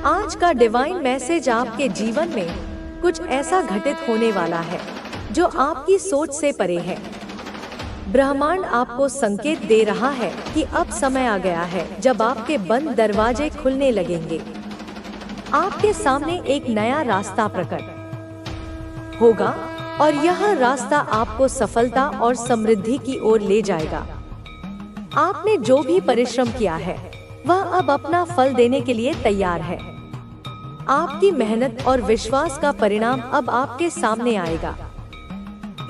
आज का divine message आपके जीवन में कुछ ऐसा घटित होने वाला है जो आपकी सोच से परे है। ब्रह्मांड आपको संकेत दे रहा है कि अब समय आ गया है जब आपके बंद दरवाजे खुलने लगेंगे। आपके सामने एक नया रास्ता प्रकट होगा और यह रास्ता आपको सफलता और समृद्धि की ओर ले जाएगा। आपने जो भी परिश्रम किया है वह अब अपना फल देने के लिए तैयार है। आपकी मेहनत और विश्वास का परिणाम अब आपके सामने आएगा।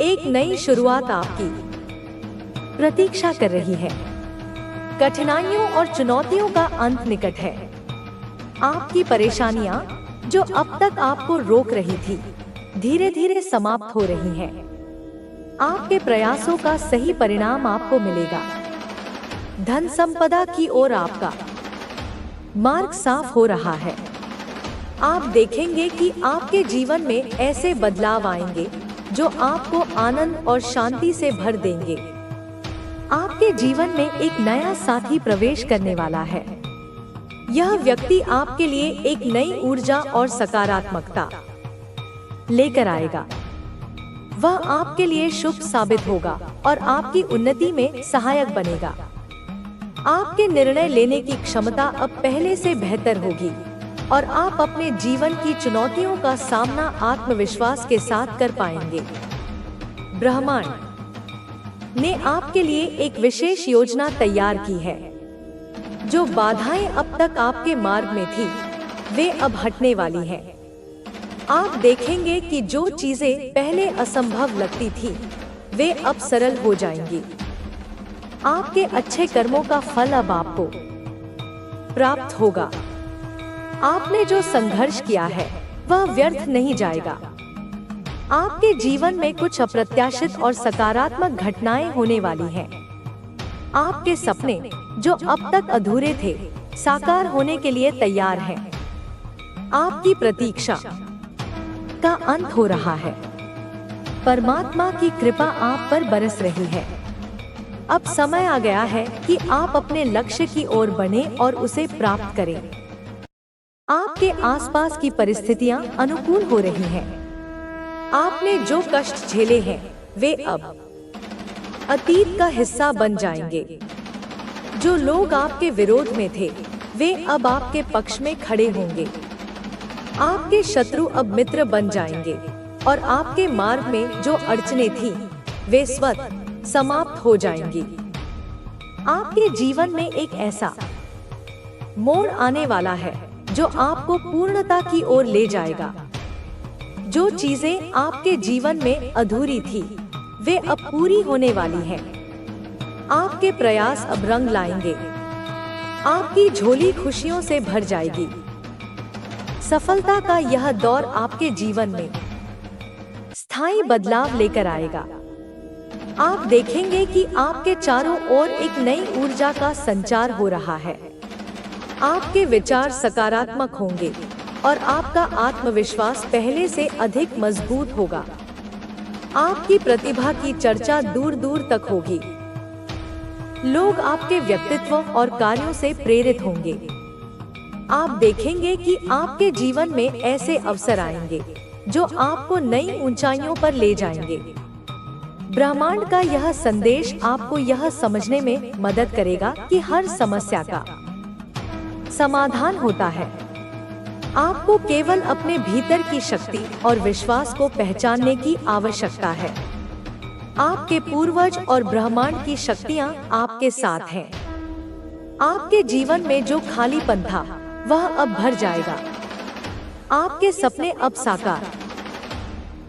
एक नई शुरुआत आपकी प्रतीक्षा कर रही है। कठिनाइयों और चुनौतियों का अंत निकट है। आपकी परेशानियां जो अब तक आपको रोक रही थी, धीरे धीरे समाप्त हो रही हैं। आपके प्रयासों का सही परिणाम आपको मिलेगा। धन संपदा की ओर आपका मार्ग साफ हो रहा है। आप देखेंगे कि आपके जीवन में ऐसे बदलाव आएंगे जो आपको आनंद और शांति से भर देंगे। आपके जीवन में एक नया साथी प्रवेश करने वाला है। यह व्यक्ति आपके लिए एक नई ऊर्जा और सकारात्मकता लेकर आएगा। वह आपके लिए शुभ साबित होगा और आपकी उन्नति में सहायक बनेगा। आपके निर्णय लेने की क्षमता अब पहले से बेहतर होगी और आप अपने जीवन की चुनौतियों का सामना आत्मविश्वास के साथ कर पाएंगे। ब्रह्मांड ने आपके लिए एक विशेष योजना तैयार की है। जो बाधाएं अब तक आपके मार्ग में थी, वे अब हटने वाली हैं। आप देखेंगे कि जो चीजें पहले असंभव लगती थी, वे अब सरल हो जाएंगी। आपके अच्छे कर्मों का फल अब आपको प्राप्त होगा। आपने जो संघर्ष किया है वह व्यर्थ नहीं जाएगा। आपके जीवन में कुछ अप्रत्याशित और सकारात्मक घटनाएं होने वाली हैं। आपके सपने जो अब तक अधूरे थे, साकार होने के लिए तैयार हैं। आपकी प्रतीक्षा का अंत हो रहा है। परमात्मा की कृपा आप पर बरस रही है। अब समय आ गया है कि आप अपने लक्ष्य की ओर बढ़ें और उसे प्राप्त करें। आपके आसपास की परिस्थितियां अनुकूल हो रही हैं। आपने जो कष्ट झेले हैं, वे अब अतीत का हिस्सा बन जाएंगे। जो लोग आपके विरोध में थे, वे अब आपके पक्ष में खड़े होंगे। आपके शत्रु अब मित्र बन जाएंगे और आपके मार्ग में जो अड़चनें थीं, वे स्वतः समाप्त हो जाएंगी। आपके जीवन में एक ऐसा मोड़ आने वाला है जो आपको पूर्णता की ओर ले जाएगा। जो चीजें आपके जीवन में अधूरी थी, वे अब पूरी होने वाली हैं। आपके प्रयास अब रंग लाएंगे। आपकी झोली खुशियों से भर जाएगी। सफलता का यह दौर आपके जीवन में स्थायी बदलाव लेकर आएगा। आप देखेंगे कि आपके चारों ओर एक नई ऊर्जा का संचार हो रहा है। आपके विचार सकारात्मक होंगे और आपका आत्मविश्वास पहले से अधिक मजबूत होगा। आपकी प्रतिभा की चर्चा दूर दूर तक होगी। लोग आपके व्यक्तित्व और कार्यों से प्रेरित होंगे। आप देखेंगे कि आपके जीवन में ऐसे अवसर आएंगे जो आपको नई ऊंचाइयों पर ले जाएंगे। ब्रह्मांड का यह संदेश आपको यह समझने में मदद करेगा कि हर समस्या का समाधान होता है। आपको केवल अपने भीतर की शक्ति और विश्वास को पहचानने की आवश्यकता है। आपके पूर्वज और ब्रह्मांड की शक्तियाँ आपके साथ हैं। आपके जीवन में जो खालीपन था, वह अब भर जाएगा। आपके सपने अब साकार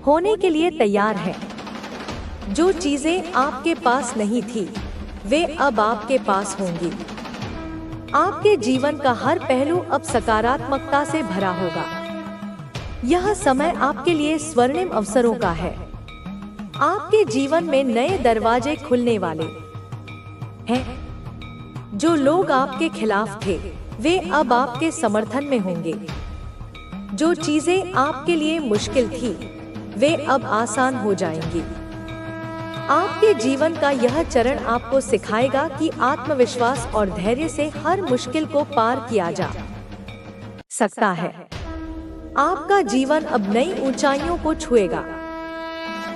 होने के लिए तैयार हैं। जो चीजें आपके पास नहीं थी, वे अब आपके पास होंगी। आपके जीवन का हर पहलू अब सकारात्मकता से भरा होगा। यह समय आपके लिए स्वर्णिम अवसरों का है। आपके जीवन में नए दरवाजे खुलने वाले हैं। जो लोग आपके खिलाफ थे, वे अब आपके समर्थन में होंगे। जो चीजें आपके लिए मुश्किल थी, वे अब आसान हो जाएंगी। आपके जीवन का यह चरण आपको सिखाएगा कि आत्मविश्वास और धैर्य से हर मुश्किल को पार किया जा सकता है। आपका जीवन अब नई ऊंचाइयों को छुएगा।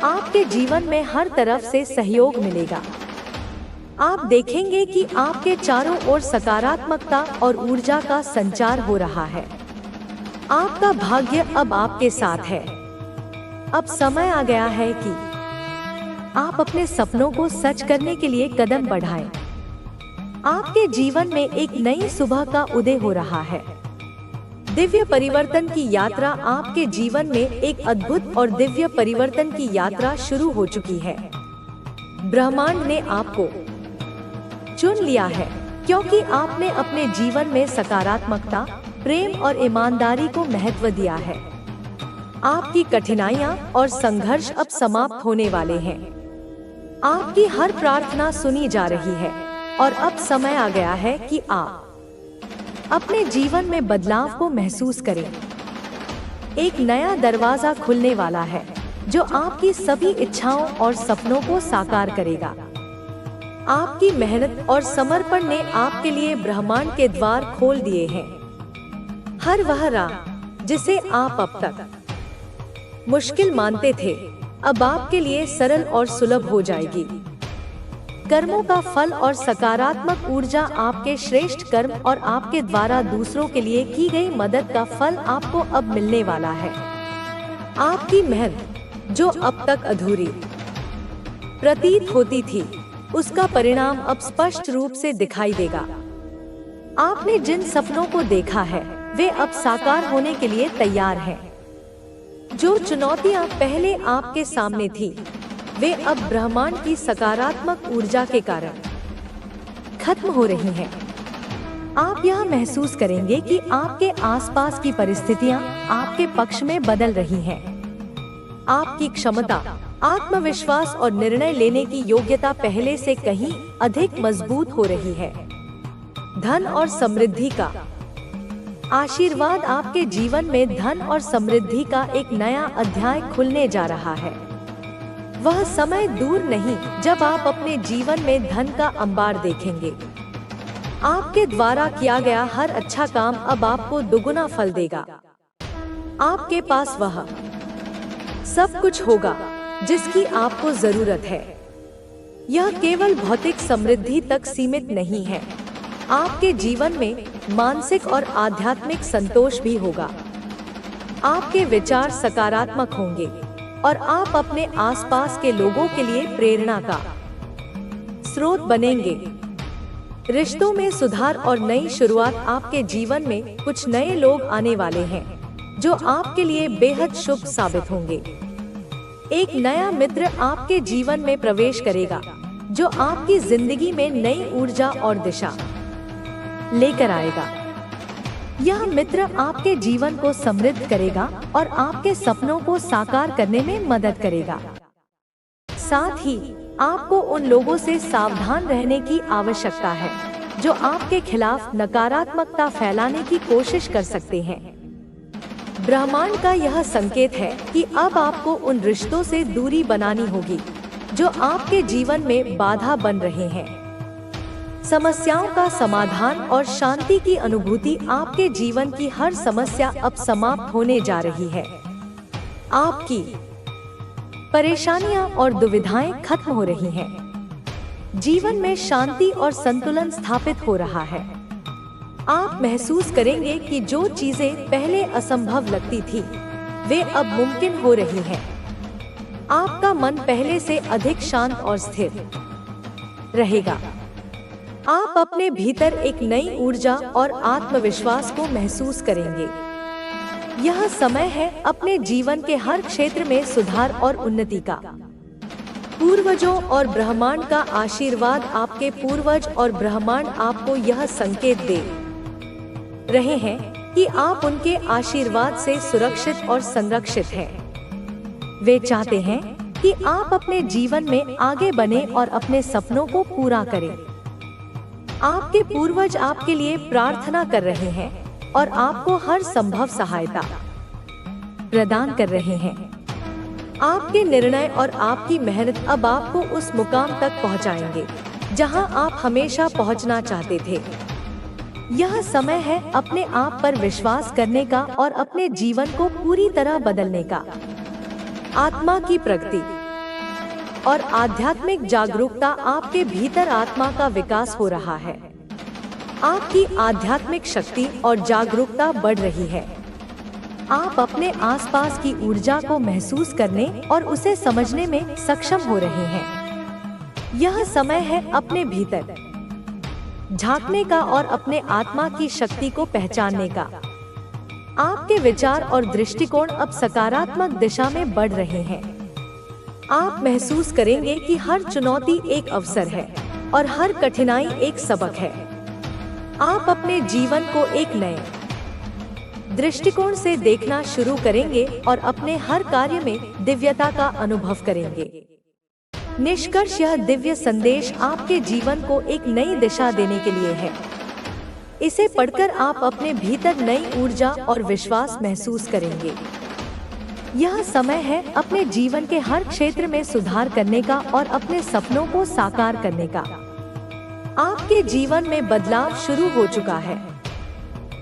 आपके जीवन में हर तरफ से सहयोग मिलेगा। आप देखेंगे कि आपके चारों ओर सकारात्मकता और ऊर्जा का संचार हो रहा है। आपका भाग्य अब आपके साथ है। अब समय आ गया है कि आप अपने सपनों को सच करने के लिए कदम बढ़ाएं। आपके जीवन में एक नई सुबह का उदय हो रहा है। दिव्य परिवर्तन की यात्रा आपके जीवन में एक अद्भुत और दिव्य परिवर्तन की यात्रा शुरू हो चुकी है। ब्रह्मांड ने आपको चुन लिया है क्योंकि आपने अपने जीवन में सकारात्मकता, प्रेम और ईमानदारी को महत्व दिया है। आपकी कठिनाइयां और संघर्ष अब समाप्त होने वाले हैं। आपकी हर प्रार्थना सुनी जा रही है और अब समय आ गया है कि आप अपने जीवन में बदलाव को महसूस करें। एक नया दरवाजा खुलने वाला है जो आपकी सभी इच्छाओं और सपनों को साकार करेगा। आपकी मेहनत और समर्पण ने आपके लिए ब्रह्मांड के द्वार खोल दिए हैं। हर वह राह जिसे आप अब तक मुश्किल मानते थे, अब आपके लिए सरल और सुलभ हो जाएगी। कर्मों का फल और सकारात्मक ऊर्जा, आपके श्रेष्ठ कर्म और आपके द्वारा दूसरों के लिए की गई मदद का फल आपको अब मिलने वाला है। आपकी मेहनत जो अब तक अधूरी प्रतीत होती थी, उसका परिणाम अब स्पष्ट रूप से दिखाई देगा। आपने जिन सपनों को देखा है, वे अब साकार होने के लिए तैयार हैं। जो चुनौतियां पहले आपके सामने थी, वे अब ब्रह्मांड की सकारात्मक ऊर्जा के कारण खत्म हो रही हैं। आप यह महसूस करेंगे कि आपके आसपास की परिस्थितियां आपके पक्ष में बदल रही हैं। आपकी क्षमता, आत्मविश्वास और निर्णय लेने की योग्यता पहले से कहीं अधिक मजबूत हो रही है। धन और समृद्धि का आशीर्वाद, आपके जीवन में धन और समृद्धि का एक नया अध्याय खुलने जा रहा है। वह समय दूर नहीं जब आप अपने जीवन में धन का अंबार देखेंगे। आपके द्वारा किया गया हर अच्छा काम अब आपको दुगुना फल देगा। आपके पास वह सब कुछ होगा जिसकी आपको जरूरत है। यह केवल भौतिक समृद्धि तक सीमित नहीं है। आपके जीवन में मानसिक और आध्यात्मिक संतोष भी होगा। आपके विचार सकारात्मक होंगे और आप अपने आसपास के लोगों के लिए प्रेरणा का स्रोत बनेंगे। रिश्तों में सुधार और नई शुरुआत, आपके जीवन में कुछ नए लोग आने वाले हैं जो आपके लिए बेहद शुभ साबित होंगे। एक नया मित्र आपके जीवन में प्रवेश करेगा जो आपकी जिंदगी में नई ऊर्जा और दिशा लेकर आएगा। यह मित्र आपके जीवन को समृद्ध करेगा और आपके सपनों को साकार करने में मदद करेगा। साथ ही आपको उन लोगों से सावधान रहने की आवश्यकता है जो आपके खिलाफ नकारात्मकता फैलाने की कोशिश कर सकते हैं। ब्रह्मांड का यह संकेत है कि अब आपको उन रिश्तों से दूरी बनानी होगी जो आपके जीवन में बाधा बन रहे हैं। समस्याओं का समाधान और शांति की अनुभूति, आपके जीवन की हर समस्या अब समाप्त होने जा रही है। आपकी परेशानियां और दुविधाएं खत्म हो रही हैं। जीवन में शांति और संतुलन स्थापित हो रहा है। आप महसूस करेंगे कि जो चीजें पहले असंभव लगती थी, वे अब मुमकिन हो रही हैं। आपका मन पहले से अधिक शांत और स्थिर रहेगा। आप अपने भीतर एक नई ऊर्जा और आत्मविश्वास को महसूस करेंगे। यह समय है अपने जीवन के हर क्षेत्र में सुधार और उन्नति का। पूर्वजों और ब्रह्मांड का आशीर्वाद, आपके पूर्वज और ब्रह्मांड आपको यह संकेत दे रहे हैं कि आप उनके आशीर्वाद से सुरक्षित और संरक्षित हैं। वे चाहते हैं कि आप अपने जीवन में आगे बढ़ें और अपने सपनों को पूरा करें। आपके पूर्वज आपके लिए प्रार्थना कर रहे हैं और आपको हर संभव सहायता प्रदान कर रहे हैं। आपके निर्णय और आपकी मेहनत अब आपको उस मुकाम तक पहुंचाएंगे जहां आप हमेशा पहुंचना चाहते थे। यह समय है अपने आप पर विश्वास करने का और अपने जीवन को पूरी तरह बदलने का। आत्मा की प्रगति और आध्यात्मिक जागरूकता। आपके भीतर आत्मा का विकास हो रहा है। आपकी आध्यात्मिक शक्ति और जागरूकता बढ़ रही है। आप अपने आसपास की ऊर्जा को महसूस करने और उसे समझने में सक्षम हो रहे हैं। यह समय है अपने भीतर झांकने का और अपने आत्मा की शक्ति को पहचानने का। आपके विचार और दृष्टिकोण अब सकारात्मक दिशा में बढ़ रहे हैं। आप महसूस करेंगे कि हर चुनौती एक अवसर है और हर कठिनाई एक सबक है। आप अपने जीवन को एक नए दृष्टिकोण से देखना शुरू करेंगे और अपने हर कार्य में दिव्यता का अनुभव करेंगे। निष्कर्ष, यह दिव्य संदेश आपके जीवन को एक नई दिशा देने के लिए है। इसे पढ़कर आप अपने भीतर नई ऊर्जा और विश्वास महसूस करेंगे। यह समय है अपने जीवन के हर क्षेत्र में सुधार करने का और अपने सपनों को साकार करने का। आपके जीवन में बदलाव शुरू हो चुका है।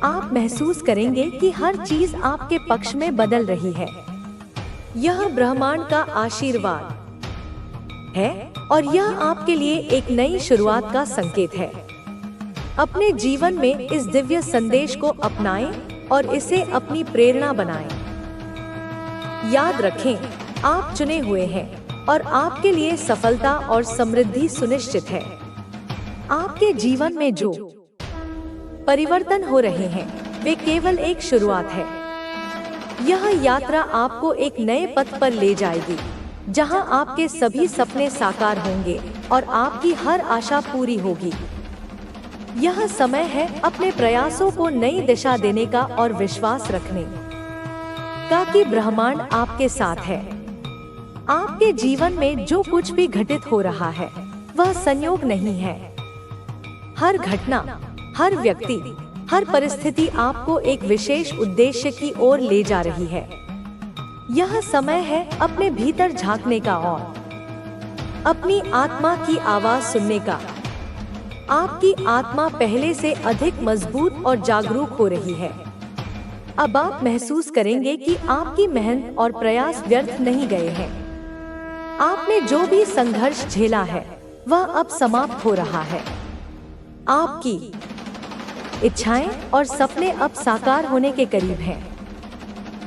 आप महसूस करेंगे कि हर चीज आपके पक्ष में बदल रही है। यह ब्रह्मांड का आशीर्वाद है और यह आपके लिए एक नई शुरुआत का संकेत है। अपने जीवन में इस दिव्य संदेश को अपनाएं और इसे अपनी प्रेरणा बनाएं। याद रखें, आप चुने हुए हैं और आपके लिए सफलता और समृद्धि सुनिश्चित है। आपके जीवन में जो परिवर्तन हो रहे हैं वे केवल एक शुरुआत है। यह यात्रा आपको एक नए पथ पर ले जाएगी, जहां आपके सभी सपने साकार होंगे और आपकी हर आशा पूरी होगी। यह समय है अपने प्रयासों को नई दिशा देने का और विश्वास रखने का कि ब्रह्मांड आपके साथ है। आपके जीवन में जो कुछ भी घटित हो रहा है वह संयोग नहीं है। हर घटना, हर व्यक्ति, हर परिस्थिति आपको एक विशेष उद्देश्य की ओर ले जा रही है। यह समय है अपने भीतर झांकने का और अपनी आत्मा की आवाज सुनने का। आपकी आत्मा पहले से अधिक मजबूत और जागरूक हो रही है। अब आप महसूस करेंगे कि आपकी मेहनत और प्रयास व्यर्थ नहीं गए हैं। आपने जो भी संघर्ष झेला है वह अब समाप्त हो रहा है। आपकी इच्छाएं और सपने अब साकार होने के करीब हैं।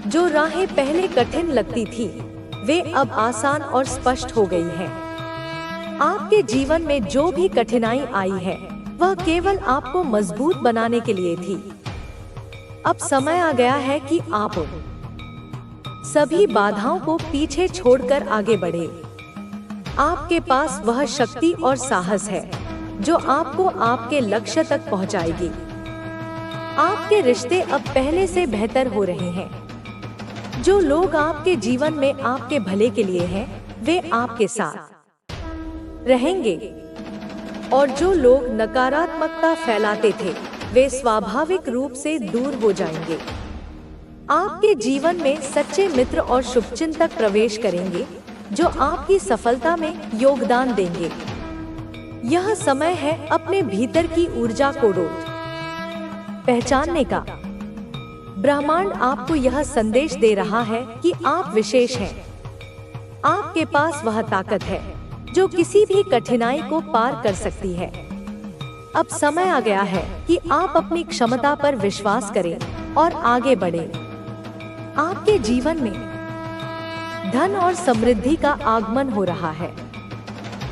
जो राहें पहले कठिन लगती थी वे अब आसान और स्पष्ट हो गई हैं। आपके जीवन में जो भी कठिनाई आई है वह केवल आपको मजबूत बनाने के लिए थी। अब समय आ गया है कि आप सभी बाधाओं को पीछे छोड़कर आगे बढ़े। आपके पास वह शक्ति और साहस है जो आपको आपके लक्ष्य तक पहुंचाएगी। आपके रिश्ते अब पहले से बेहतर हो रहे हैं। जो लोग आपके जीवन में आपके भले के लिए हैं, वे आपके साथ रहेंगे और जो लोग नकारात्मकता फैलाते थे वे स्वाभाविक रूप से दूर हो जाएंगे। आपके जीवन में सच्चे मित्र और शुभचिंतक प्रवेश करेंगे जो आपकी सफलता में योगदान देंगे। यह समय है अपने भीतर की ऊर्जा को पहचानने का। ब्रह्मांड आपको यह संदेश दे रहा है कि आप विशेष हैं। आपके पास वह ताकत है जो किसी भी कठिनाई को पार कर सकती है। अब समय आ गया है कि आप अपनी क्षमता पर विश्वास करें और आगे बढ़ें। आपके जीवन में धन और समृद्धि का आगमन हो रहा है।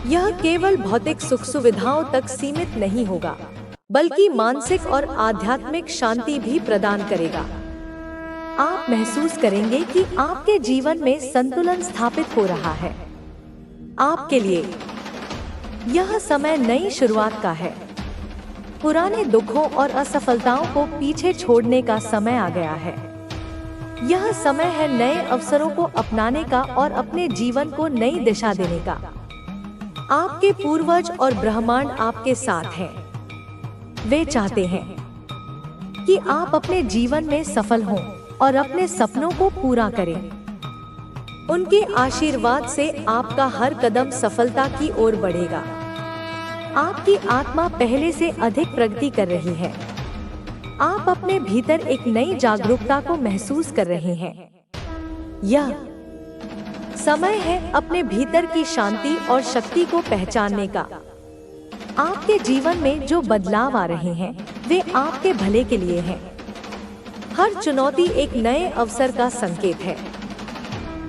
यह केवल भौतिक सुख सुविधाओं तक सीमित नहीं होगा, बल्कि मानसिक और आध्यात्मिक शांति भी प्रदान करेगा। आप महसूस करेंगे कि आपके जीवन में संतुलन स्थापित हो रहा है। आपके लिए यह समय नई शुरुआत का है। पुराने दुखों और असफलताओं को पीछे छोड़ने का समय आ गया है। यह समय है नए अवसरों को अपनाने का और अपने जीवन को नई दिशा देने का। आपके पूर्वज और ब्रह्मांड आपके साथ हैं। वे चाहते हैं कि आप अपने जीवन में सफल हों और अपने सपनों को पूरा करें। उनके आशीर्वाद से आपका हर कदम सफलता की ओर बढ़ेगा। आपकी आत्मा पहले से अधिक प्रगति कर रही है। आप अपने भीतर एक नई जागरूकता को महसूस कर रहे हैं। यह समय है अपने भीतर की शांति और शक्ति को पहचानने का। आपके जीवन में जो बदलाव आ रहे हैं वे आपके भले के लिए हैं। हर चुनौती एक नए अवसर का संकेत है।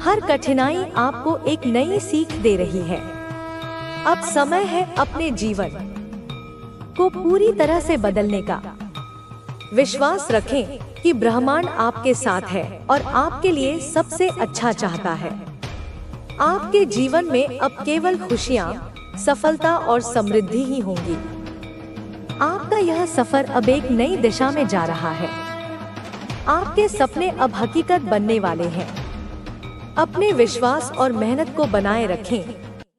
हर कठिनाई आपको एक नई सीख दे रही है। अब समय है अपने जीवन को पूरी तरह से बदलने का। विश्वास रखें कि ब्रह्मांड आपके साथ है और आपके लिए सबसे अच्छा चाहता है। आपके जीवन में अब केवल खुशियाँ, सफलता और समृद्धि ही होंगी। आपका यह सफर अब एक नई दिशा में जा रहा है। आपके सपने अब हकीकत बनने वाले हैं। अपने विश्वास और मेहनत को बनाए रखें,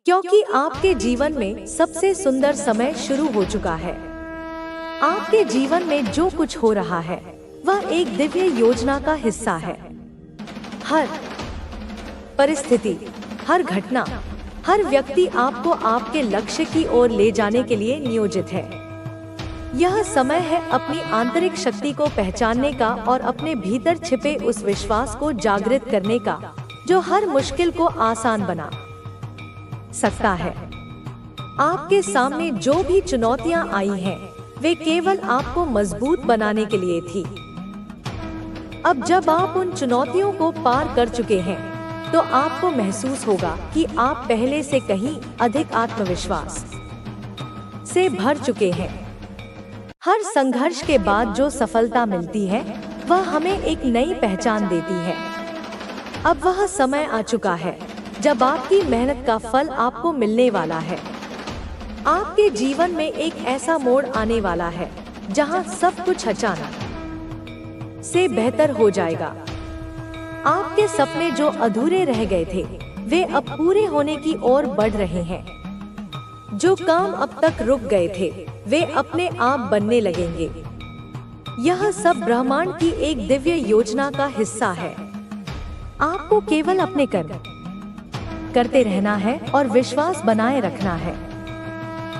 क्योंकि आपके जीवन में सबसे सुंदर समय शुरू हो चुका है। आपके जीवन में जो कुछ हो रहा है वह एक दिव्य योजना का हिस्सा है। हर परिस्थिति, हर घटना, हर व्यक्ति आपको आपके लक्ष्य की ओर ले जाने के लिए नियोजित है। यह समय है अपनी आंतरिक शक्ति को पहचानने का और अपने भीतर छिपे उस विश्वास को जागृत करने का जो हर मुश्किल को आसान बना सकता है। आपके सामने जो भी चुनौतियां आई हैं, वे केवल आपको मजबूत बनाने के लिए थी। अब जब आप उन चुनौतियों को पार कर चुके हैं, तो आपको महसूस होगा कि आप पहले से कहीं अधिक आत्मविश्वास से भर चुके हैं। हर संघर्ष के बाद जो सफलता मिलती है, वह हमें एक नई पहचान देती है। अब वह समय आ चुका है जब आपकी मेहनत का फल आपको मिलने वाला है। आपके जीवन में एक ऐसा मोड़ आने वाला है जहां सब कुछ अचानक से बेहतर हो जाएगा। आपके सपने जो अधूरे रह गए थे, वे अब पूरे होने की ओर बढ़ रहे हैं। जो काम अब तक रुक गए थे, वे अपने आप बनने लगेंगे। यह सब ब्रह्मांड की एक दिव्य योजना का हिस्सा है। आपको केवल अपने कर्म करते रहना है और विश्वास बनाए रखना है।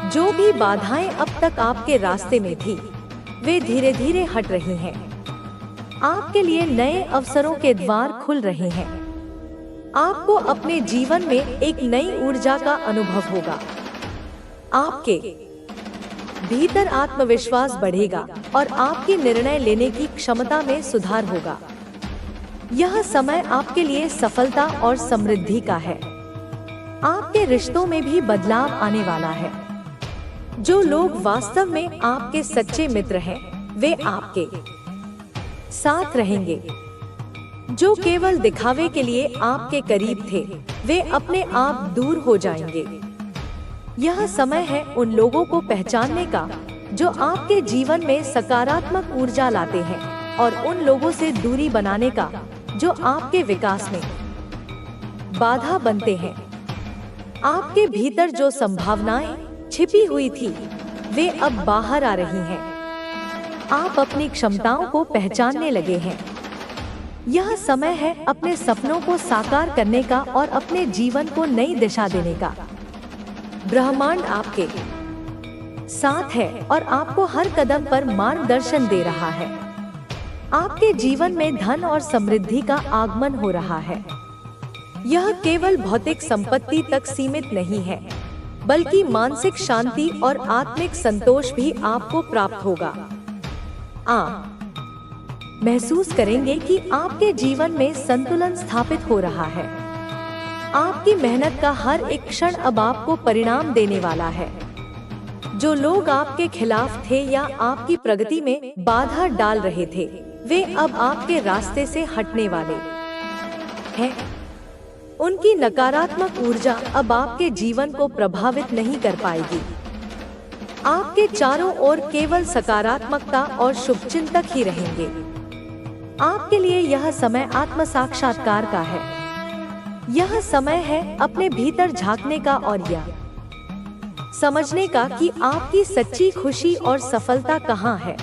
जो भी बाधाएं अब तक आपके रास्ते में थी, वे धीरे धीरे हट रही हैं। आपके लिए नए अवसरों के द्वार खुल रहे हैं। आपको अपने जीवन में एक नई ऊर्जा का अनुभव होगा। आपके भीतर आत्मविश्वास बढ़ेगा और आपकी निर्णय लेने की क्षमता में सुधार होगा। यह समय आपके लिए सफलता और समृद्धि का है। आपके रिश्तों में भी बदलाव आने वाला है। जो लोग वास्तव में आपके सच्चे मित्र हैं, वे आपके साथ रहेंगे। जो केवल दिखावे के लिए आपके करीब थे, वे अपने आप दूर हो जाएंगे। यह समय है उन लोगों को पहचानने का जो आपके जीवन में सकारात्मक ऊर्जा लाते हैं, और उन लोगों से दूरी बनाने का जो आपके विकास में बाधा बनते हैं। आपके भीतर जो संभावनाएं छिपी हुई थी, वे अब बाहर आ रही हैं। आप अपनी क्षमताओं को पहचानने लगे हैं। यह समय है अपने सपनों को साकार करने का और अपने जीवन को नई दिशा देने का। ब्रह्मांड आपके साथ है और आपको हर कदम पर मार्गदर्शन दे रहा है। आपके जीवन में धन और समृद्धि का आगमन हो रहा है। यह केवल भौतिक संपत्ति तक सीमित नहीं है, बल्कि मानसिक शांति और आत्मिक संतोष भी आपको प्राप्त होगा। आप महसूस करेंगे कि आपके जीवन में संतुलन स्थापित हो रहा है। आपकी मेहनत का हर एक क्षण अब आपको परिणाम देने वाला है। जो लोग आपके खिलाफ थे या आपकी प्रगति में बाधा डाल रहे थे, वे अब आपके रास्ते से हटने वाले हैं। उनकी नकारात्मक ऊर्जा अब आपके जीवन को प्रभावित नहीं कर पाएगी। आपके चारों ओर केवल सकारात्मकता और शुभचिंतक ही रहेंगे। आपके लिए यह समय आत्म साक्षात्कार का है। यह समय है अपने भीतर झांकने का और यह समझने का कि आपकी सच्ची खुशी और सफलता कहाँ है।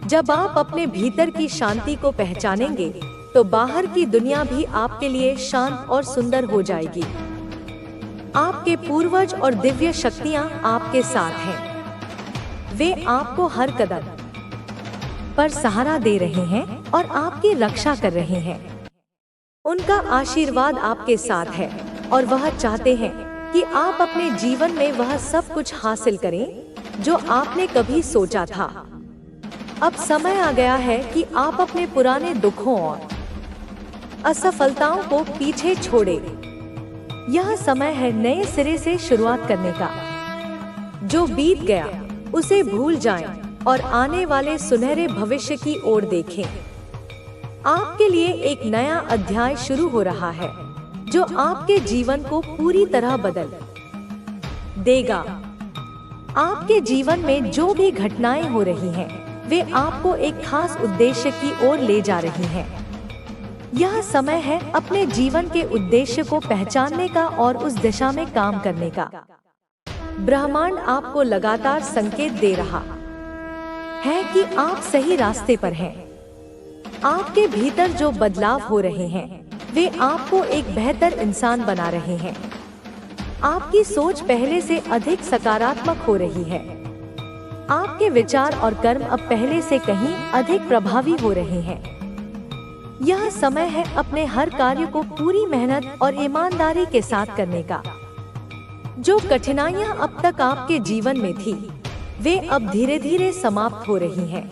जब आप अपने भीतर की शांति को पहचानेंगे, तो बाहर की दुनिया भी आपके लिए शांत और सुंदर हो जाएगी। आपके पूर्वज और दिव्य शक्तियाँ आपके साथ हैं। वे आपको हर कदम पर सहारा दे रहे हैं और आपकी रक्षा कर रहे हैं। उनका आशीर्वाद आपके साथ है और वह चाहते हैं कि आप अपने जीवन में वह सब कुछ हासिल करें जो आपने कभी सोचा था। अब समय आ गया है कि आप अपने पुराने दुखों और असफलताओं को पीछे छोड़ें। यह समय है नए सिरे से शुरुआत करने का। जो बीत गया उसे भूल जाएं और आने वाले सुनहरे भविष्य की ओर देखें। आपके लिए एक नया अध्याय शुरू हो रहा है जो आपके जीवन को पूरी तरह बदल देगा। आपके जीवन में जो भी घटनाएं हो रही हैं, वे आपको एक खास उद्देश्य की ओर ले जा रही हैं। यह समय है अपने जीवन के उद्देश्य को पहचानने का और उस दिशा में काम करने का। ब्रह्मांड आपको लगातार संकेत दे रहा है कि आप सही रास्ते पर हैं। आपके भीतर जो बदलाव हो रहे हैं, वे आपको एक बेहतर इंसान बना रहे हैं। आपकी सोच पहले से अधिक सकारात्मक हो रही है। आपके विचार और कर्म अब पहले से कहीं अधिक प्रभावी हो रहे हैं। यह समय है अपने हर कार्य को पूरी मेहनत और ईमानदारी के साथ करने का। जो कठिनाइयां अब तक आपके जीवन में थी, वे अब धीरे धीरे समाप्त हो रही हैं।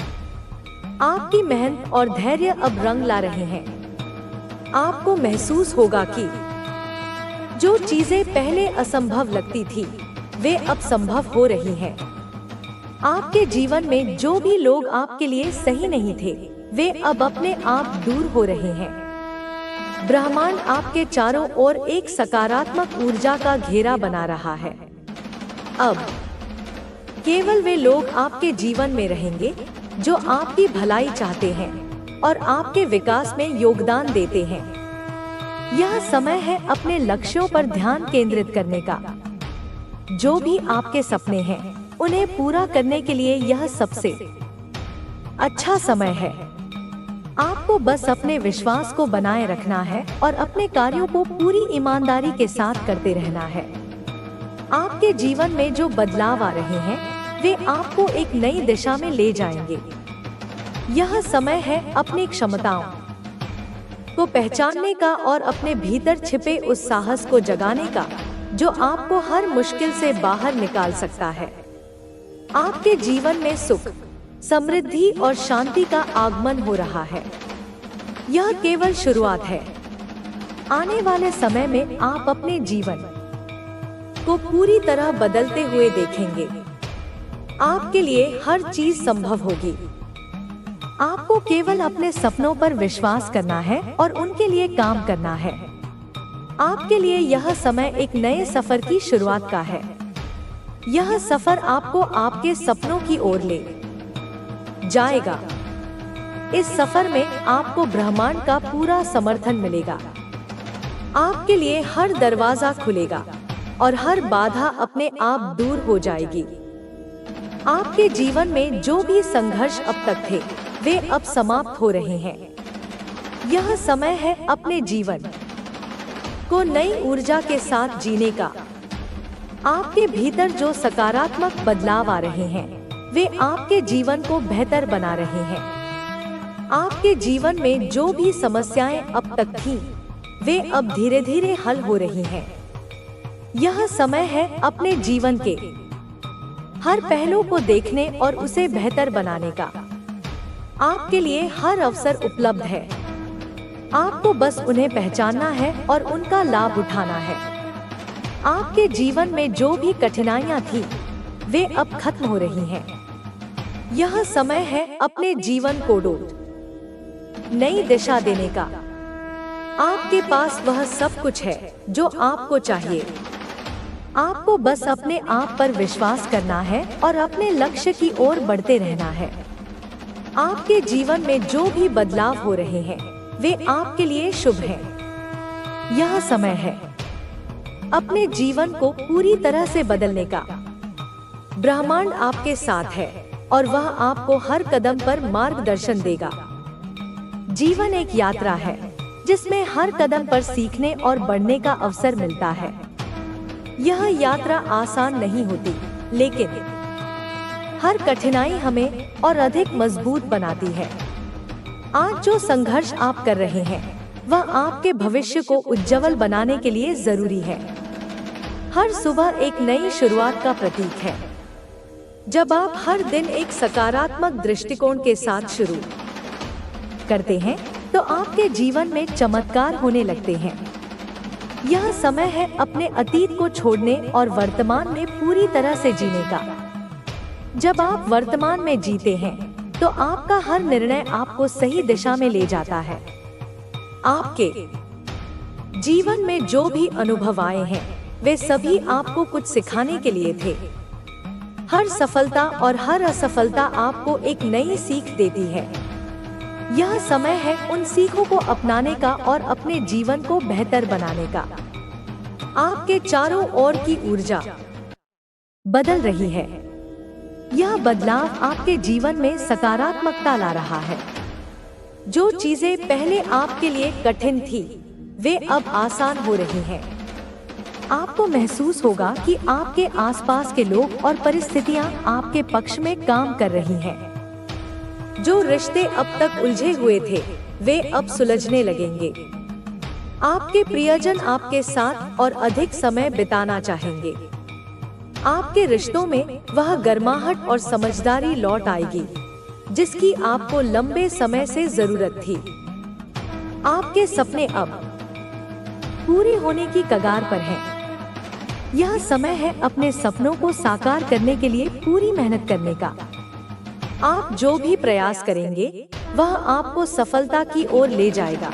आपकी मेहनत और धैर्य अब रंग ला रहे हैं। आपको महसूस होगा कि जो चीजें पहले असंभव लगती थी, वे अब संभव हो रही हैं। आपके जीवन में जो भी लोग आपके लिए सही नहीं थे, वे अब अपने आप दूर हो रहे हैं। ब्रह्मांड आपके चारों ओर एक सकारात्मक ऊर्जा का घेरा बना रहा है। अब केवल वे लोग आपके जीवन में रहेंगे जो आपकी भलाई चाहते हैं और आपके विकास में योगदान देते हैं। यह समय है अपने लक्ष्यों पर ध्यान केंद्रित करने का। जो भी आपके सपने हैं, उन्हें पूरा करने के लिए यह सबसे अच्छा समय है। आपको बस अपने विश्वास को बनाए रखना है और अपने कार्यों को पूरी ईमानदारी के साथ करते रहना है। आपके जीवन में जो बदलाव आ रहे हैं, वे आपको एक नई दिशा में ले जाएंगे। यह समय है अपनी क्षमताओं को पहचानने का और अपने भीतर छिपे उस साहस को जगाने का जो आपको हर मुश्किल से बाहर निकाल सकता है। आपके जीवन में सुख, समृद्धि और शांति का आगमन हो रहा है। यह केवल शुरुआत है। आने वाले समय में आप अपने जीवन को पूरी तरह बदलते हुए देखेंगे। आपके लिए हर चीज संभव होगी। आपको केवल अपने सपनों पर विश्वास करना है और उनके लिए काम करना है। आपके लिए यह समय एक नए सफर की शुरुआत का है। यह सफर आपको आपके सपनों की ओर ले जाएगा। इस सफर में आपको ब्रह्मांड का पूरा समर्थन मिलेगा। आपके लिए हर दरवाजा खुलेगा और हर बाधा अपने आप दूर हो जाएगी। आपके जीवन में जो भी संघर्ष अब तक थे, वे अब समाप्त हो रहे हैं। यह समय है अपने जीवन को नई ऊर्जा के साथ जीने का। आपके भीतर जो सकारात्मक बदलाव आ रहे हैं, वे आपके जीवन को बेहतर बना रहे हैं। आपके जीवन में जो भी समस्याएं अब तक थीं, वे अब धीरे धीरे हल हो रही हैं। यह समय है अपने जीवन के हर पहलू को देखने और उसे बेहतर बनाने का। आपके लिए हर अवसर उपलब्ध है। आपको बस उन्हें पहचानना है और उनका लाभ उठाना है। आपके जीवन में जो भी कठिनाइयां थी, वे अब खत्म हो रही हैं। यह समय है अपने जीवन को नई दिशा देने का। आपके पास वह सब कुछ है जो आपको चाहिए। आपको बस अपने आप पर विश्वास करना है और अपने लक्ष्य की ओर बढ़ते रहना है। आपके जीवन में जो भी बदलाव हो रहे हैं, वे आपके लिए शुभ हैं। यह समय है अपने जीवन को पूरी तरह से बदलने का। ब्रह्मांड आपके साथ है और वह आपको हर कदम पर मार्गदर्शन देगा। जीवन एक यात्रा है जिसमें हर कदम पर सीखने और बढ़ने का अवसर मिलता है। यह यात्रा आसान नहीं होती, लेकिन हर कठिनाई हमें और अधिक मजबूत बनाती है। आज जो संघर्ष आप कर रहे हैं वह आपके भविष्य को उज्जवल बनाने के लिए जरूरी है। हर सुबह एक नई शुरुआत का प्रतीक है। जब आप हर दिन एक सकारात्मक दृष्टिकोण के साथ शुरू करते हैं तो आपके जीवन में चमत्कार होने लगते हैं। यह समय है अपने अतीत को छोड़ने और वर्तमान में पूरी तरह से जीने का। जब आप वर्तमान में जीते हैं तो आपका हर निर्णय आपको सही दिशा में ले जाता है। आपके जीवन में जो भी अनुभव आए हैं वे सभी आपको कुछ सिखाने के लिए थे। हर सफलता और हर असफलता आपको एक नई सीख देती है। यह समय है उन सीखों को अपनाने का और अपने जीवन को बेहतर बनाने का। आपके चारों ओर की ऊर्जा बदल रही है। यह बदलाव आपके जीवन में सकारात्मकता ला रहा है। जो चीजें पहले आपके लिए कठिन थी वे अब आसान हो रही हैं। आपको महसूस होगा कि आपके आसपास के लोग और परिस्थितियां आपके पक्ष में काम कर रही हैं। जो रिश्ते अब तक उलझे हुए थे वे अब सुलझने लगेंगे। आपके प्रियजन आपके साथ और अधिक समय बिताना चाहेंगे। आपके रिश्तों में वह गर्माहट और समझदारी लौट आएगी जिसकी आपको लंबे समय से जरूरत थी। आपके सपने अब पूरे होने की कगार पर हैं। यह समय है अपने सपनों को साकार करने के लिए पूरी मेहनत करने का। आप जो भी प्रयास करेंगे वह आपको सफलता की ओर ले जाएगा।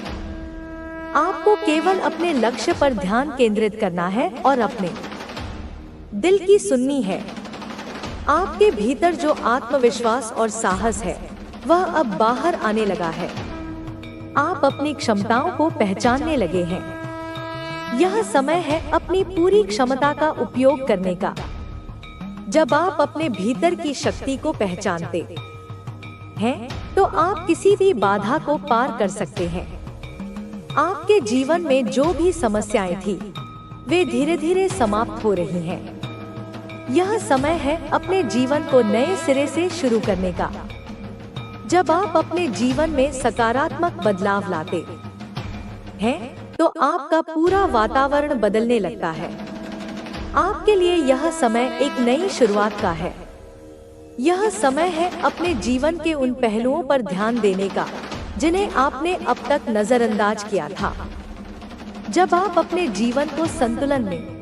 आपको केवल अपने लक्ष्य पर ध्यान केंद्रित करना है और अपने दिल की सुननी है। आपके भीतर जो आत्मविश्वास और साहस है वह अब बाहर आने लगा है। आप अपनी क्षमताओं को पहचानने लगे हैं। यह समय है अपनी पूरी क्षमता का उपयोग करने का। जब आप अपने भीतर की शक्ति को पहचानते हैं तो आप किसी भी बाधा को पार कर सकते हैं। आपके जीवन में जो भी समस्याएं थी वे धीरे धीरे समाप्त हो रही हैं। यह समय है अपने जीवन को नए सिरे से शुरू करने का। जब आप अपने जीवन में सकारात्मक बदलाव लाते हैं तो आपका पूरा वातावरण बदलने लगता है। आपके लिए यह समय एक नई शुरुआत का है। यह समय है अपने जीवन के उन पहलुओं पर ध्यान देने का जिन्हें आपने अब तक नजरअंदाज किया था। जब आप अपने जीवन को संतुलन में